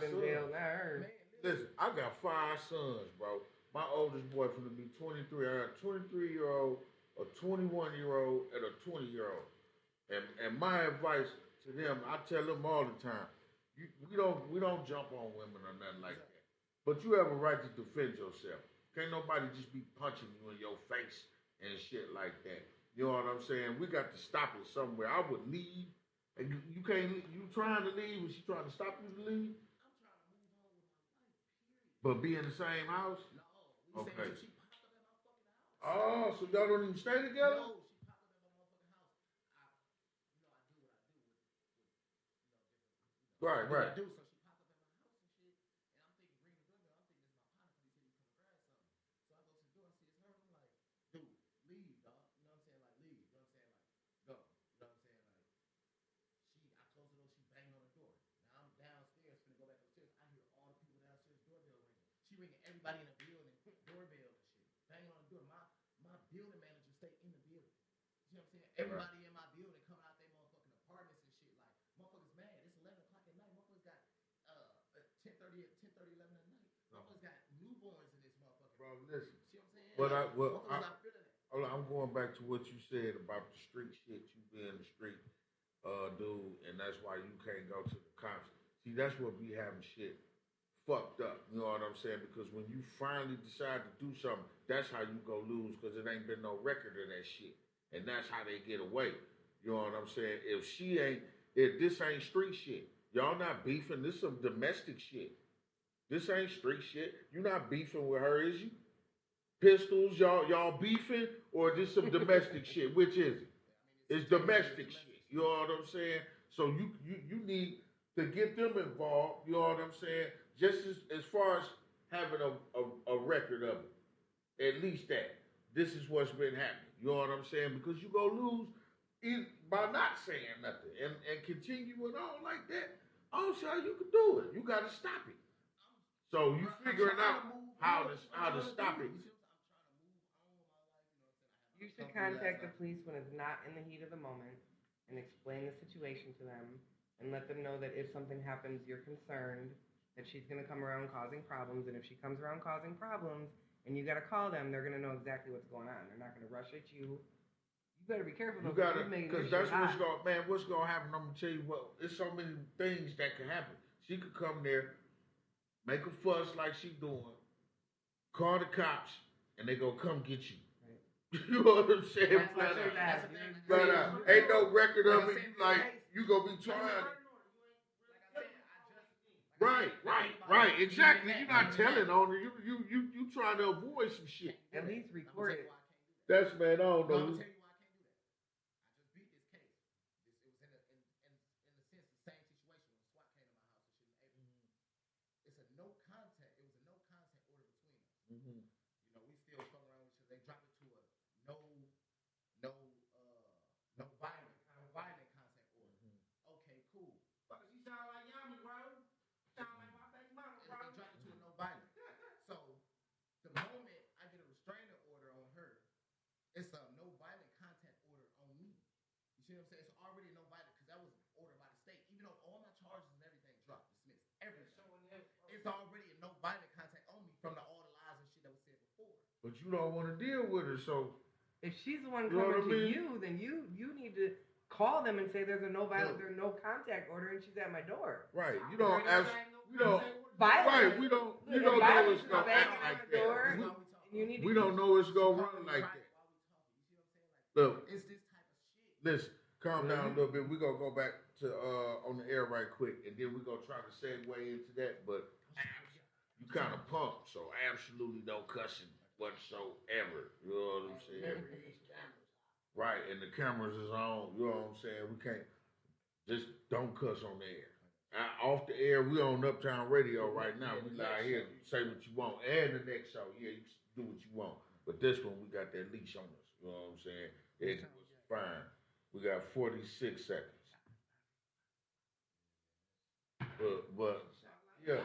in jail, not her. Listen, I got 5 sons, bro. My oldest boy finna be 23. I got a 23-year-old, a 21-year-old, and a 20-year-old. And my advice to them, I tell them all the time, we don't jump on women or nothing like that. But you have a right to defend yourself. Can't nobody just be punching you in your face and shit like that. You know what I'm saying? We got to stop it somewhere. I would leave. And you can't. You trying to leave? Was she trying to stop you to leave? But be in the same house? Okay. Oh, so y'all don't even stay together? Right, right. Right. Bro, listen. Hold on, I'm going back to what you said about the street shit. You being the street dude, and that's why you can't go to the cops. See, that's what be having shit fucked up. You know what I'm saying? Because when you finally decide to do something, that's how you go lose because it ain't been no record of that shit. And that's how they get away. You know what I'm saying? If this ain't street shit, y'all not beefing. This some domestic shit. This ain't street shit. You not beefing with her, is you? Pistols, y'all beefing, or this some domestic shit? Which is it? It's domestic shit. You know what I'm saying? So you need to get them involved. You know what I'm saying? Just as far as having a record of it, at least that this is what's been happening. You know what I'm saying? Because you go lose by not saying nothing and continuing on like that. I don't see how you can do it. You got to stop it. So you figuring out how to stop it. You should contact the police when it's not in the heat of the moment and explain the situation to them and let them know that if something happens, you're concerned that she's going to come around causing problems. And if she comes around causing problems and you got to call them, they're going to know exactly what's going on. They're not going to rush at you. You better be careful. You gotta, because that's what's going. Man, what's going to happen? I'm gonna tell you what. There's so many things that can happen. She could come there, make a fuss like she doing, call the cops, and they gonna come get you. You know what I'm saying? Flat out. Ain't no record of it. Like you gonna be trying. Right. Exactly. You're not telling on her. You trying to avoid some shit. At least record it. That's man. I don't know. Mm-hmm. But you don't want to deal with her, so if she's the one coming to you, then you need to call them and say there's no contact order and she's at my door. Right. You don't ask. We don't. Violence. Right. We don't know it's gonna act like that. We don't know it's gonna run like that. Look, listen. Calm down a little bit. We're gonna go back to on the air right quick, and then we're gonna try to segue into that. But you kind of pumped, so absolutely no cussing whatsoever. You know what I'm saying? Right, and the cameras is on. You know what I'm saying? We can't just don't cuss on the air. Off the air, we on Uptown Radio right now. We lie here, say what you want. And the next show, yeah, you do what you want. But this one, we got that leash on us. You know what I'm saying? It was fine. We got 46 seconds. But yeah.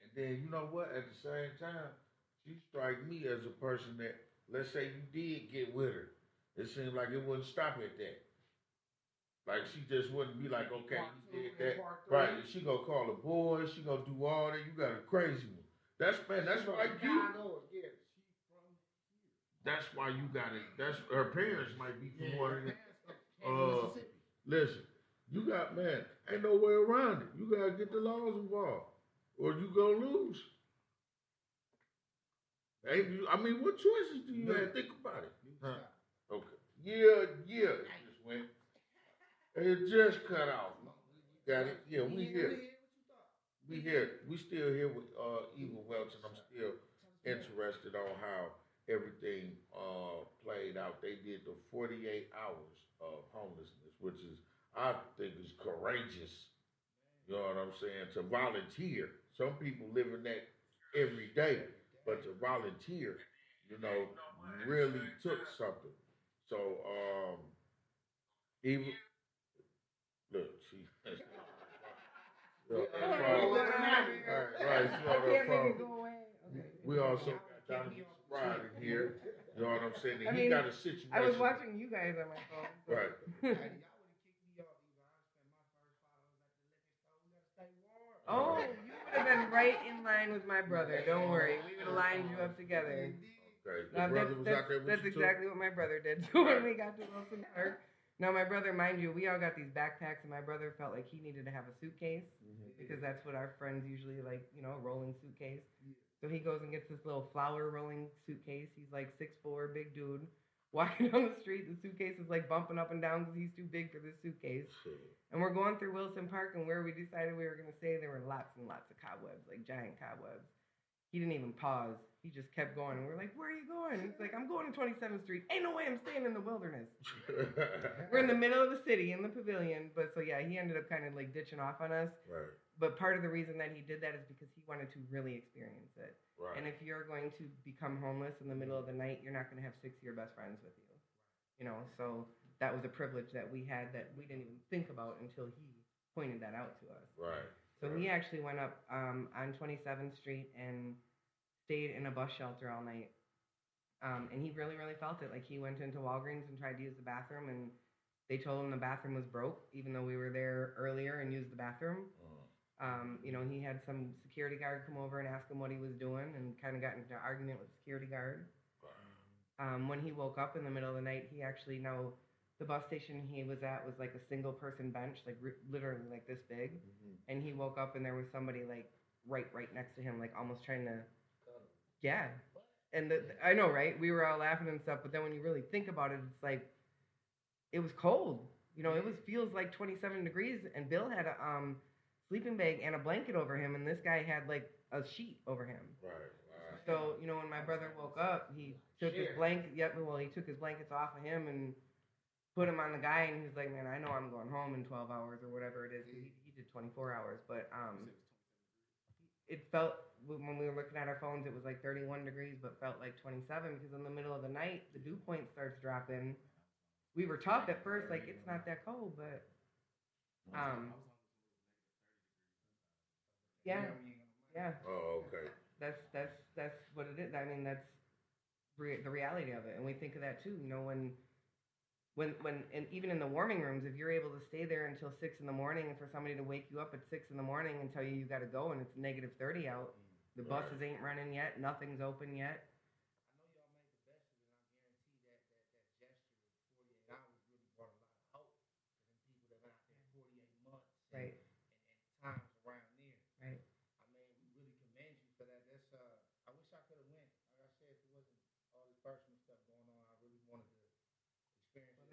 And then you know what? At the same time, she strike me as a person that, let's say you did get with her, it seemed like it wouldn't stop at that. Like she just wouldn't be like, okay, you did that. Right. And she gonna call the boys, she gonna do all that. You got a crazy one. That's man, that's why that's why you got it. That's her parents might be from one of the listen, you got man, ain't no way around it. You gotta get the laws involved. Or you gonna lose. Hey, I mean, what choices do you have? Think about it. Huh? Okay. Yeah, it just went. It just cut off. Got it? Yeah, we here. We here. We still here with Eva Welch, and I'm still interested on how everything played out. They did the 48 hours of homelessness, which is I think is courageous. You know what I'm saying? To volunteer. Some people live in that every day, but to volunteer, you know, really took something. So, even look, she. Right, she on her phone. We also got Donald Spride in here. You know what I'm saying? And he got a situation. I was watching you guys on my phone. So. Right. Oh, you would have been right in line with my brother. Don't worry. We would have lined you up together. Okay. Your brother was out there with That's you exactly what my brother did too when we got to Wilson Park. Now, my brother, mind you, we all got these backpacks, and my brother felt like he needed to have a suitcase because that's what our friends usually like, you know, a rolling suitcase. So he goes and gets this little flower rolling suitcase. He's like 6'4", big dude. Walking down the street, the suitcase is like bumping up and down because he's too big for this suitcase. And we're going through Wilson Park, and where we decided we were going to stay, there were lots and lots of cobwebs, like giant cobwebs. He didn't even pause. He just kept going, and we're like, where are you going? He's like, I'm going to 27th Street. Ain't no way I'm staying in the wilderness. We're in the middle of the city, in the pavilion. But so, yeah, he ended up kind of like ditching off on us. Right. But part of the reason that he did that is because he wanted to really experience it. Right. And if you're going to become homeless in the middle of the night, you're not going to have 6 of your best friends with you. You know, so that was a privilege that we had that we didn't even think about until he pointed that out to us. Right. So we actually went up on 27th Street and stayed in a bus shelter all night. And he really, really felt it. Like, he went into Walgreens and tried to use the bathroom, and they told him the bathroom was broke, even though we were there earlier and used the bathroom. You know, he had some security guard come over and ask him what he was doing and kind of got into an argument with the security guard. When he woke up in the middle of the night, he actually, now, the bus station he was at was like a single person bench, like literally like this big. And he woke up and there was somebody like right next to him, like almost trying to, yeah. And I know, right? We were all laughing and stuff, but then when you really think about it, it's like, it was cold. You know, feels like 27 degrees, and Bill had a sleeping bag and a blanket over him, and this guy had like a sheet over him. Right. So, you know, when my brother woke up, he took his blanket. He took his blankets off of him and put him on the guy, and he's like, man, I know I'm going home in 12 hours or whatever it is. He did 24 hours, but it felt, when we were looking at our phones, it was like 31 degrees, but felt like 27 because in the middle of the night, the dew point starts dropping. We were tough at first, like, it's not that cold, but yeah. Oh, okay. That's what it is. I mean, that's the reality of it, and we think of that too. You know, when and even in the warming rooms, if you're able to stay there until 6 in the morning, and for somebody to wake you up at 6 in the morning and tell you got to go, and it's -30 out, the buses ain't running yet, nothing's open yet. Right.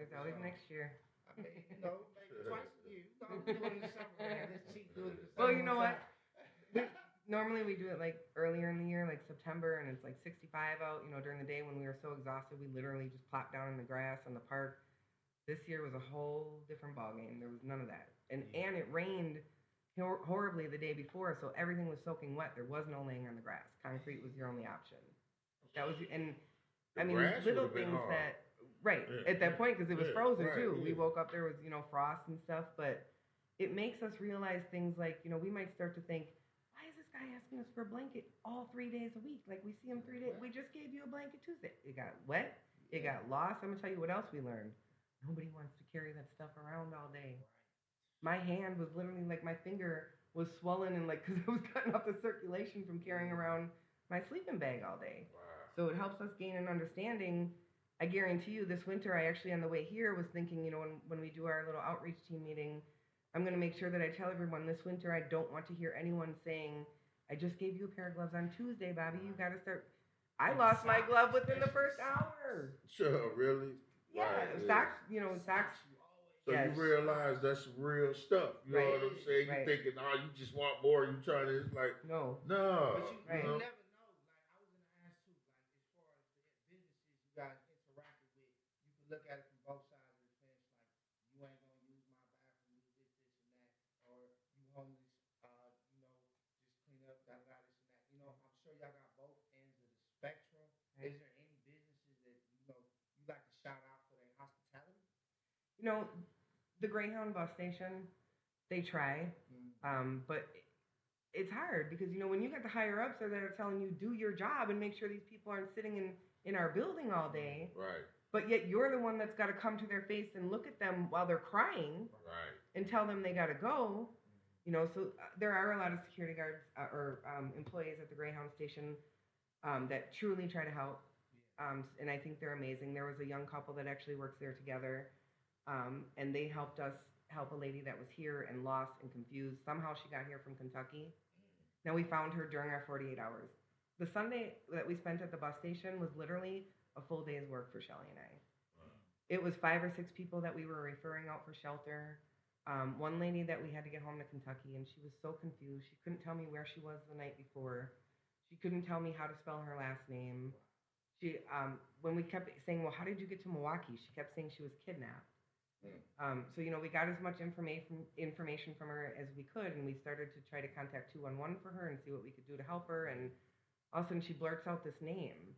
There's always next year. Maybe twice a year. Do it in the summer, man. Let's cheat. Do it in the summer. Well, you know what? Normally we do it like earlier in the year, like September, and it's like 65 out. You know, during the day when we were so exhausted, we literally just plopped down in the grass in the park. This year was a whole different ballgame. There was none of that, and it rained horribly the day before, so everything was soaking wet. There was no laying on the grass. Concrete was your only option. That was, and I mean, little things that. Right, at that point, because it was frozen too. We woke up, there was, you know, frost and stuff, but it makes us realize things like, you know, we might start to think, why is this guy asking us for a blanket all 3 days a week? Like, we see him 3 days. We just gave you a blanket Tuesday. It got wet. It got lost. I'm going to tell you what else we learned. nobody wants to carry that stuff around all day. My hand was literally like my finger was swollen and like because it was cutting off the circulation from carrying around my sleeping bag all day. Wow. So it helps us gain an understanding. I guarantee you, this winter, I actually on the way here was thinking, when we do our little outreach team meeting, I'm going to make sure that I tell everyone this winter I don't want to hear anyone saying, "I just gave you a pair of gloves on Tuesday, Bobby. You got to start." I lost my glove within the first hour. Sure, really? Yeah, Right, socks. Socks. So Yes. you realize that's some real stuff. You know Right, what I'm saying? You right. thinking, oh, you just want more. You trying to, it's like, No. no. But you Right. never know. Like I was in the ass too. Like as far as the businesses you got interacted with, you can look at it from both sides of the fence. Like you ain't gonna use my bathroom, do this, and that, or you homeless, just clean up, da da this and that. I'm sure y'all got both ends of the spectrum. Right. Is there any businesses that you like to shout out for their hospitality? The Greyhound bus station, they try, but it's hard because when you got the higher ups that are telling you do your job and make sure these people aren't sitting in our building all day, Right, but yet you're the one that's got to come to their face and look at them while they're crying right. and tell them they got to go. So there are a lot of security guards or employees at the Greyhound station that truly try to help, and I think they're amazing. There was a young couple that actually works there together. And they helped us help a lady that was here and lost and confused. Somehow she got here from Kentucky. Now we found her during our 48 hours. The Sunday that we spent at the bus station was literally a full day's work for Shelly and I. It was 5 or 6 people that we were referring out for shelter. One lady that we had to get home to Kentucky, and she was so confused. She couldn't tell me where she was the night before. She couldn't tell me how to spell her last name. When we kept saying, well, how did you get to Milwaukee? She kept saying she was kidnapped. So we got as much information from her as we could, and we started to try to contact 211 for her and see what we could do to help her. And all of a sudden, she blurts out this name,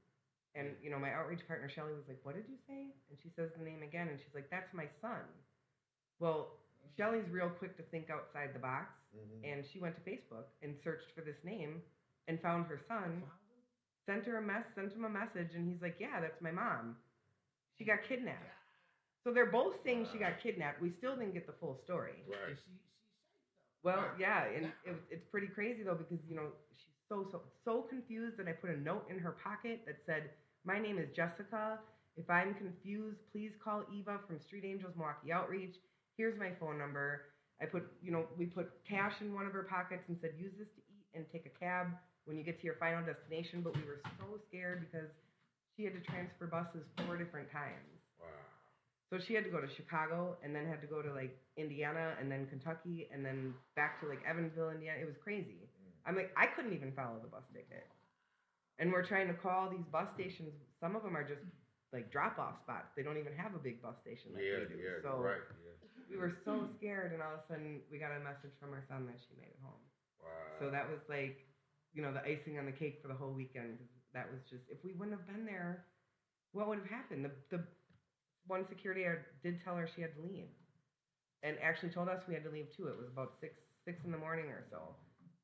and my outreach partner Shelly was like, "What did you say?" And she says the name again, and she's like, "That's my son." Well, Shelly's real quick to think outside the box, and she went to Facebook and searched for this name and found her son. Sent him a message, and he's like, "Yeah, that's my mom. She got kidnapped." So they're both saying she got kidnapped. We still didn't get the full story. Right. She's safe though. Well, yeah, and it's pretty crazy though because she's so confused that I put a note in her pocket that said, "My name is Jessica. If I'm confused, please call Eva from Street Angels Milwaukee Outreach. Here's my phone number." I put we put cash in one of her pockets and said, "Use this to eat and take a cab when you get to your final destination." But we were so scared because she had to transfer buses 4 different times. Wow. So she had to go to Chicago and then had to go to like Indiana and then Kentucky and then back to like Evansville, Indiana. It was crazy. I'm like, I couldn't even follow the bus ticket. And we're trying to call these bus stations. Some of them are just like drop-off spots. They don't even have a big bus station like we do. Yeah, So right. Yeah. we were so scared, and all of a sudden we got a message from our son that she made it home. Wow. So that was like, the icing on the cake for the whole weekend. That was just, if we wouldn't have been there, what would have happened? The one security guard did tell her she had to leave, and actually told us we had to leave too. It was about 6 in the morning or so.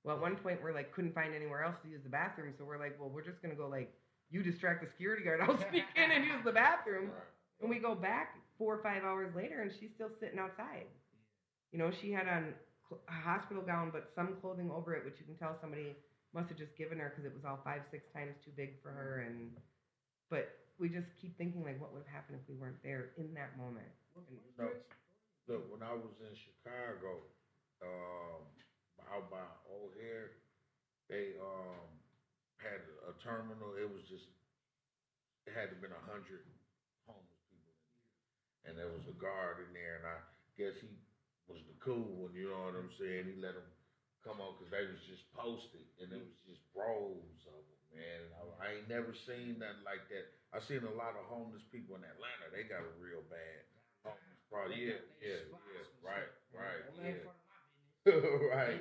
Well, at one point we're like couldn't find anywhere else to use the bathroom, so we're like, well, we're just gonna go like you distract the security guard, I'll sneak in and use the bathroom. Right. And we go back 4 or 5 hours later, and she's still sitting outside. She had on a hospital gown, but some clothing over it, which you can tell somebody must have just given her because it was all 5, 6 times too big for her. But we just keep thinking like, what would have happened if we weren't there in that moment? Look, when I was in Chicago, out by O'Hare, they had a terminal. It had to been 100 homeless people in there, and there was a guard in there, and I guess he was the cool one. You know what I'm saying? He let them come on because they was just posted, and it was just rows of them, man. And I ain't never seen nothing like that. I seen a lot of homeless people in Atlanta. They got a real bad homeless problem. Yeah, right, yeah. Right,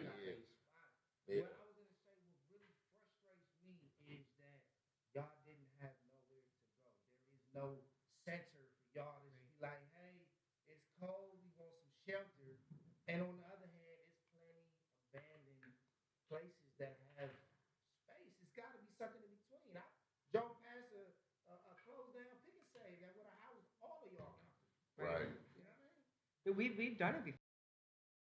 yeah. What I was gonna say, what really frustrates me is that y'all didn't have nowhere to go. There is no center for y'all to be like, hey, it's cold, we want some shelter. And on the other hand, it's plenty abandoned places that have space. It's got to be something in between. I drove past a closed down pick and save that would have housed all of y'all comfortably. Right. We've done it before.